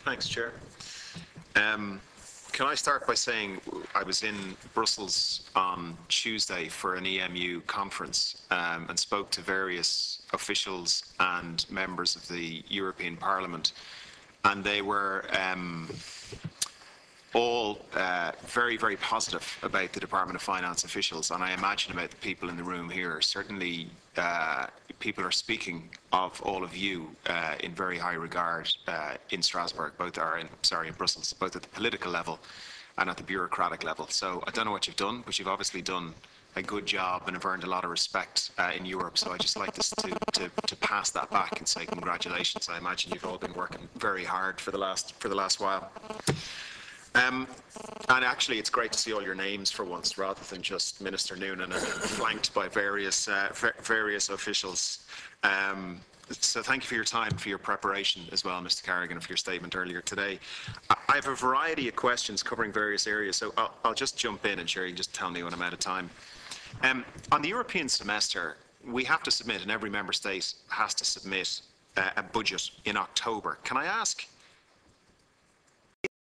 Thanks, Chair. Can I start by saying I was in Brussels on Tuesday for an EMU conference and spoke to various officials and members of the European Parliament, and they were all very, very positive about the Department of Finance officials, and I imagine about the people in the room here. Certainly, people are speaking of all of you in very high regard in Strasbourg, in Brussels, both at the political level and at the bureaucratic level. So I don't know what you've done, but you've obviously done a good job and have earned a lot of respect in Europe. So I just like to pass that back and say congratulations. I imagine you've all been working very hard for the last while. And actually, it's great to see all your names for once, rather than just Minister Noonan and flanked by various officials. So thank you for your time, for your preparation as well, Mr. Carrigan, and for your statement earlier today. I have a variety of questions covering various areas, so I'll just jump in, and Sherry, just tell me when I'm out of time. On the European semester, we have to submit, and every member state has to submit a budget in October. Can I ask,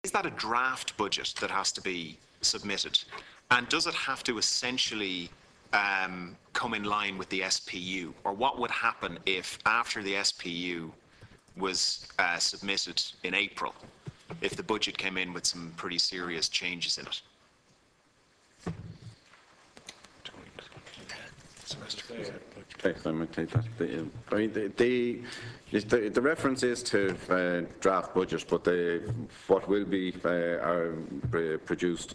is that a draft budget that has to be submitted? And does it have to essentially come in line with the SPU? Or what would happen if, after the SPU was submitted in April, if the budget came in with some pretty serious changes in it? Okay, so I'm going to take that. The reference is to draft budget, but what will be produced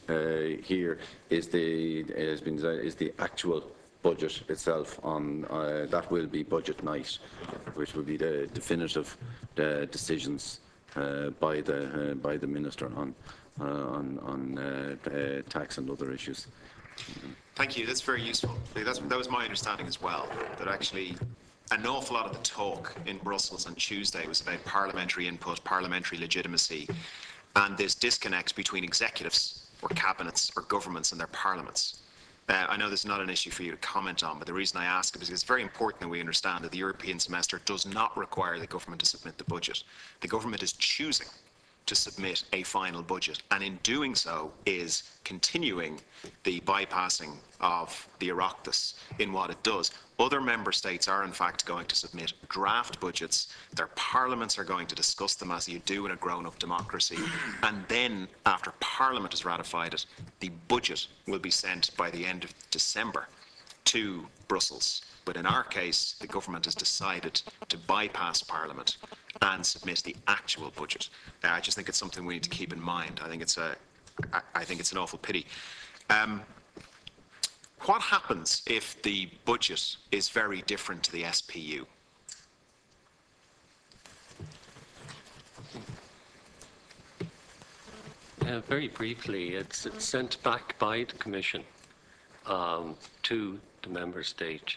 here is the actual budget itself. That will be budget night, which will be the definitive decisions by the minister on tax and other issues. Thank you. That's very useful. That was my understanding as well, that actually an awful lot of the talk in Brussels on Tuesday was about parliamentary input, parliamentary legitimacy, and this disconnect between executives or cabinets or governments and their parliaments. I know this is not an issue for you to comment on, but the reason I ask is because it's very important that we understand that the European semester does not require the government to submit the budget. The government is choosing to submit a final budget, and in doing so is continuing the bypassing of the Oireachtas in what it does. Other member states are in fact going to submit draft budgets. Their parliaments are going to discuss them as you do in a grown-up democracy, and then after Parliament has ratified it, the budget will be sent by the end of December to Brussels. But in our case, the government has decided to bypass Parliament and submit the actual budget. I just think it's something we need to keep in mind. I think it's an awful pity. What happens if the budget is very different to the SPU? Very briefly, it's sent back by the Commission to the member state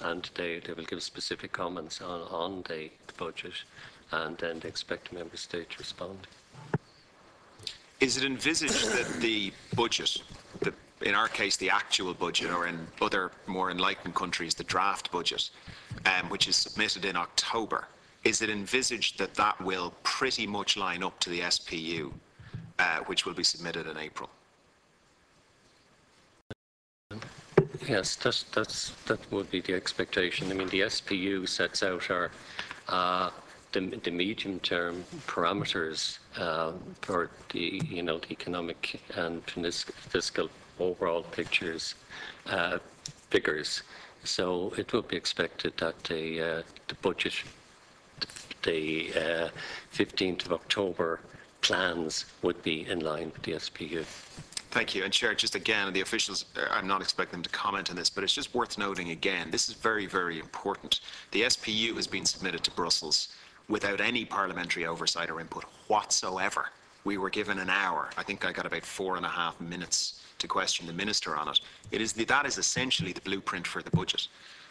and they will give specific comments on the budget, and then they expect the member state to respond. Is it envisaged that the budget, in our case the actual budget, or in other more enlightened countries the draft budget, which is submitted in October, is it envisaged that that will pretty much line up to the SPU, which will be submitted in April? Yes, that would be the expectation. I mean, the SPU sets out the medium-term parameters for the the economic and fiscal overall figures. So it would be expected that the budget, the 15th of October plans would be in line with the SPU. Thank you. And Chair, just again, the officials, I'm not expecting them to comment on this, but it's just worth noting again, this is very, very important. The SPU has been submitted to Brussels without any parliamentary oversight or input whatsoever. We were given an hour. I think I got about 4.5 minutes to question the Minister on it. That is essentially the blueprint for the budget.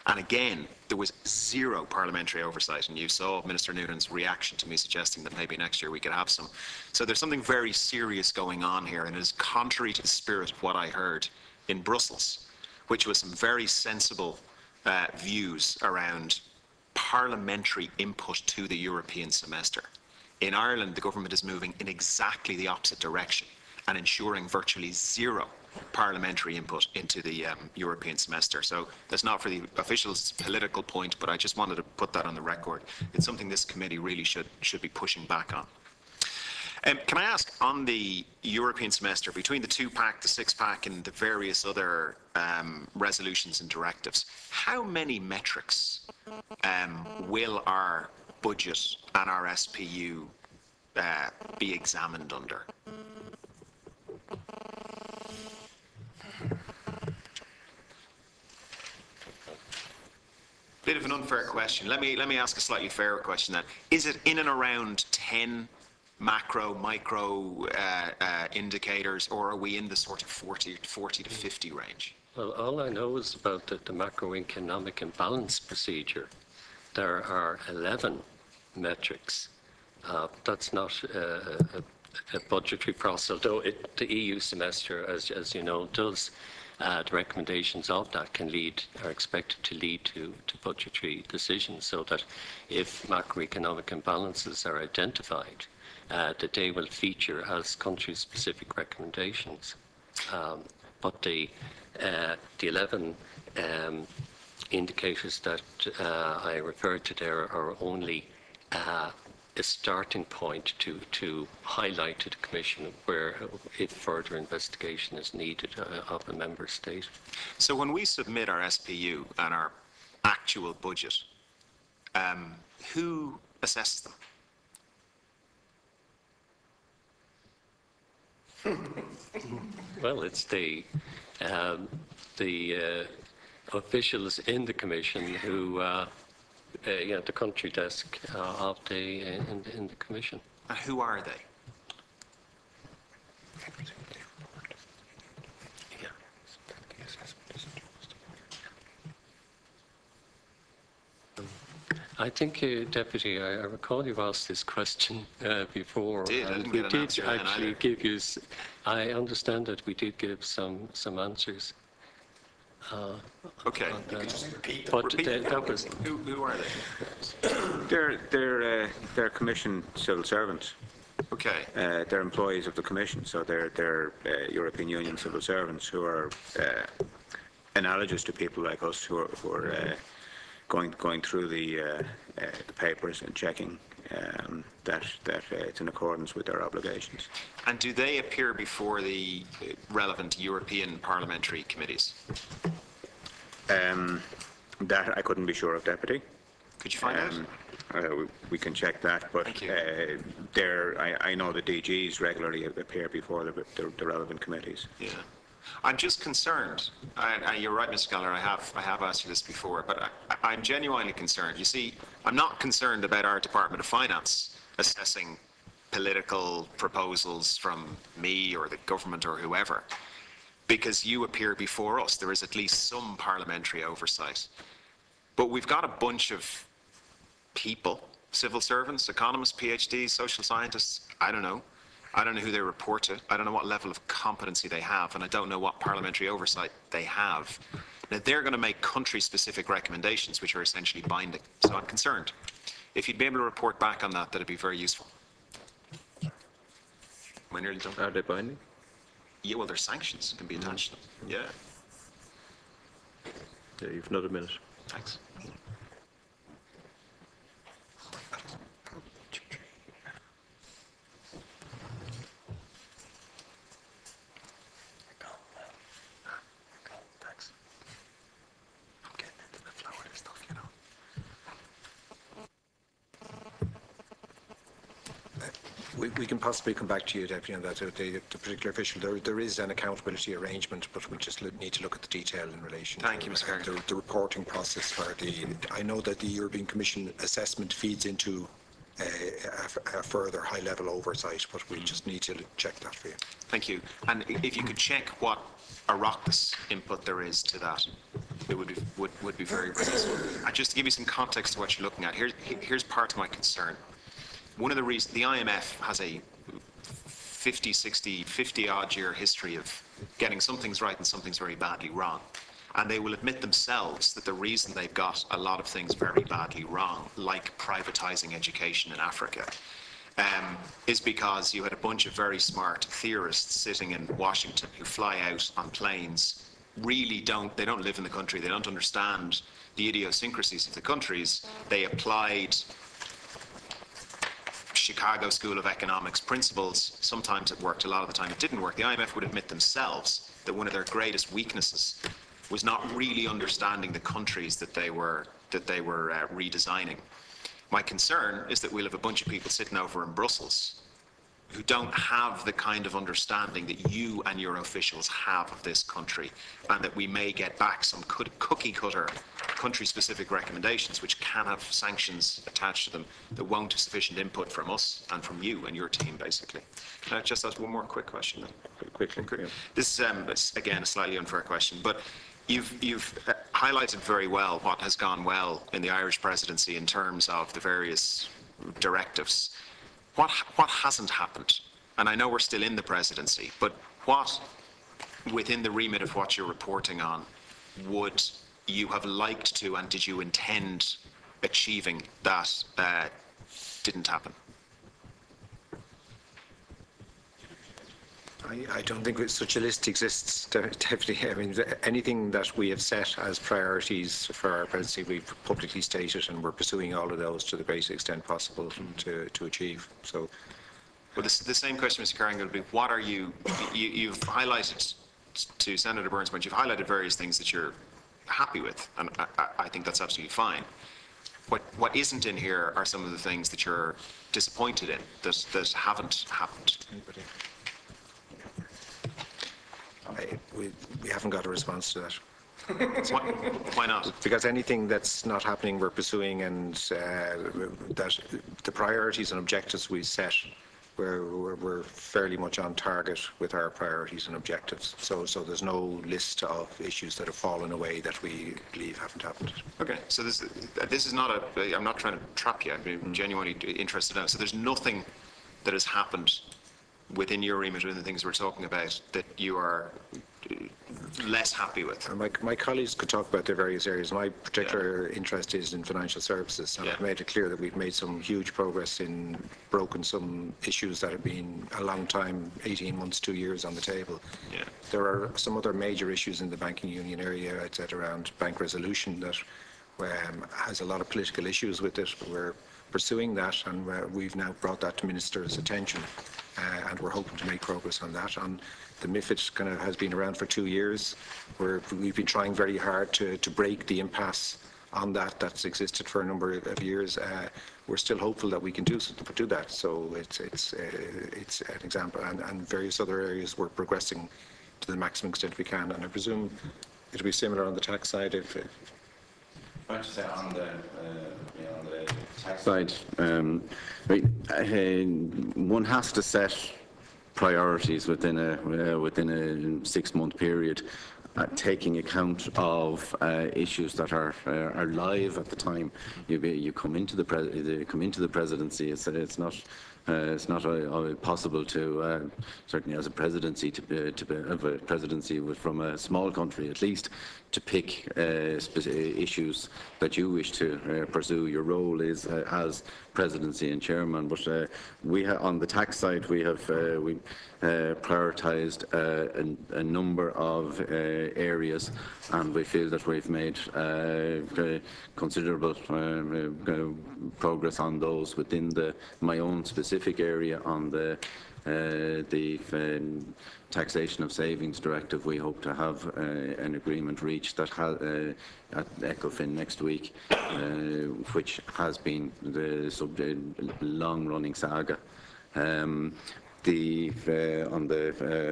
And again, there was zero parliamentary oversight, and you saw Minister Noonan's reaction to me suggesting that maybe next year we could have some. So there's something very serious going on here, and it is contrary to the spirit of what I heard in Brussels, which was some very sensible views around parliamentary input to the European semester. In Ireland, the government is moving in exactly the opposite direction and ensuring virtually zero parliamentary input into the European semester. So that's not for the officials' political point, but I just wanted to put that on the record. It's something this committee really should be pushing back on. Can I ask, on the European semester, between the 2-pack, the 6-pack, and the various other resolutions and directives, how many metrics will our budget and our SPU be examined under? Bit of an unfair question. Let me ask a slightly fairer question then. Is it in and around 10 macro, micro indicators, or are we in the sort of 40 to 50 range? Well, all I know is about the macroeconomic imbalance procedure. There are 11 metrics. That's not a budgetary process, although the EU semester, as you know, does. The recommendations of that are expected to lead to budgetary decisions, so that if macroeconomic imbalances are identified, that they will feature as country-specific recommendations. But the 11 indicators that I referred to there are only a starting point to highlight to the Commission where, if further investigation is needed of a member state. So when we submit our SPU and our actual budget, who assesses them? Well, it's the officials in the Commission who, the country desk of in the Commission. And who are they? I think, Deputy, I recall you asked this question before. We did actually give you. I understand that we did give some answers. Okay. But that was. Who are they? They're Commission civil servants. Okay. They're employees of the Commission, so they're European Union civil servants who are analogous to people like us who are going through the papers and checking that it's in accordance with their obligations. And do they appear before the relevant European parliamentary committees? That I couldn't be sure of, Deputy. Could you find out? We can check that, but Thank you. I know the DGs regularly appear before the relevant committees. Yeah. I'm just concerned, and you're right, Mr. Geller, I have asked you this before, but I'm genuinely concerned. You see, I'm not concerned about our Department of Finance assessing political proposals from me or the government or whoever, because you appear before us. There is at least some parliamentary oversight. But we've got a bunch of people, civil servants, economists, PhDs, social scientists, I don't know who they report to. I don't know what level of competency they have, and I don't know what parliamentary oversight they have. Now, they're going to make country-specific recommendations, which are essentially binding. So I'm concerned. If you'd be able to report back on that, that'd be very useful. Am I nearly done? Are they binding? Yeah, well, there's sanctions can be attached to them. Yeah. Yeah, you've another minute. Thanks. We can possibly come back to you, Deputy, on that. The particular official, there is an accountability arrangement, but we just need to look at the detail in relation Thank to you, Mr. Carter. the reporting process for I know that the European Commission assessment feeds into a further high-level oversight, but we just need to check that for you. Thank you. And if you could check what Oireachtas input there is to that, it would be very, very useful. And just to give you some context to what you're looking at, here's part of my concern. One of the reasons the IMF has a 50 odd year history of getting some things right and some things very badly wrong. And they will admit themselves that the reason they've got a lot of things very badly wrong, like privatizing education in Africa, is because you had a bunch of very smart theorists sitting in Washington who fly out on planes, they don't live in the country, they don't understand the idiosyncrasies of the countries. They applied Chicago School of Economics principles. Sometimes it worked, a lot of the time it didn't work. The IMF would admit themselves that one of their greatest weaknesses was not really understanding the countries that they were redesigning. My concern is that we'll have a bunch of people sitting over in Brussels who don't have the kind of understanding that you and your officials have of this country, and that we may get back some cookie-cutter country-specific recommendations which can have sanctions attached to them that won't have sufficient input from us and from you and your team, basically. Can I just ask one more quick question then? Quickly. Yeah. This is, again, a slightly unfair question, but you've highlighted very well what has gone well in the Irish presidency in terms of the various directives. What hasn't happened? And I know we're still in the presidency, but what, within the remit of what you're reporting on, would you have liked to, and did you intend achieving that didn't happen? I don't think such a list exists, definitely. I mean, anything that we have set as priorities for our presidency, we've publicly stated, and we're pursuing all of those to the greatest extent possible to achieve. So, well, the same question, Mr. Carrigan, would be: what are you've highlighted to Senator Burns' point? You've highlighted various things that you're happy with, and I think that's absolutely fine. What isn't in here are some of the things that you're disappointed in that haven't happened. We haven't got a response to that. Why not? Because anything that's not happening, we're pursuing, and that the priorities and objectives we set, we're fairly much on target with our priorities and objectives. So there's no list of issues that have fallen away that we believe haven't happened. Okay, so this is not I'm not trying to trap you. I'm genuinely interested in it. So there's nothing that has happened within your remit, within the things we're talking about, that you are less happy with? My colleagues could talk about their various areas. My particular interest is in financial services, and I've made it clear that we've made some huge progress in broken some issues that have been a long time, 18 months, 2 years on the table. Yeah. There are some other major issues in the banking union area, I'd say, around bank resolution that has a lot of political issues with it. We're pursuing that, and we've now brought that to Minister's attention, and we're hoping to make progress on that. On the MiFID kind of has been around for 2 years. We've been trying very hard to break the impasse on that's existed for a number of years. We're still hopeful that we can do that. So it's an example, and various other areas we're progressing to the maximum extent we can. And I presume it'll be similar on the tax side. I want to say on the tax side, one has to set priorities within a 6-month period, taking account of issues that are live at the time you come into the presidency. It's not possible to certainly as a presidency to have a presidency from a small country at least, to pick issues that you wish to pursue. Your role is as presidency and chairman, but on the tax side we have prioritised a number of areas, and we feel that we've made considerable progress on those within my own specific area on the taxation of savings directive. We hope to have an agreement reached that at ECOFIN next week, which has been the long-running saga. On the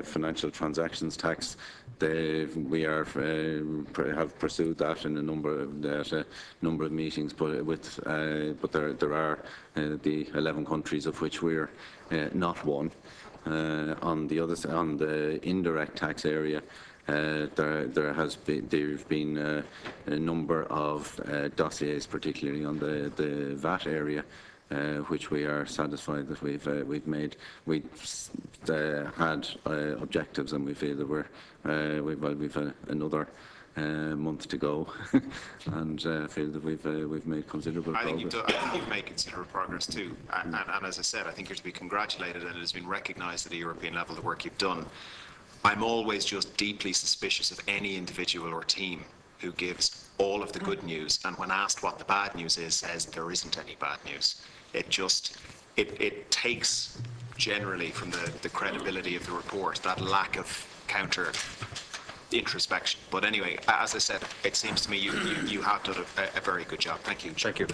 financial transactions tax, we have pursued that in a number of meetings, but there are the 11 countries of which we're not one. On the indirect tax area, there've been a number of dossiers, particularly on the VAT area, which we are satisfied that we've made. We had objectives, and we feel that we've another month to go, and feel that we've made considerable I progress. think you've made considerable progress too. And as I said, I think you're to be congratulated, and it has been recognised at a European level, the work you've done. I'm always just deeply suspicious of any individual or team who gives all of the good news, and when asked what the bad news is, says there isn't any bad news. It takes generally from the credibility of the report, that lack of counter introspection. But anyway, as I said, it seems to me you have done a very good job. Thank you. Thank you.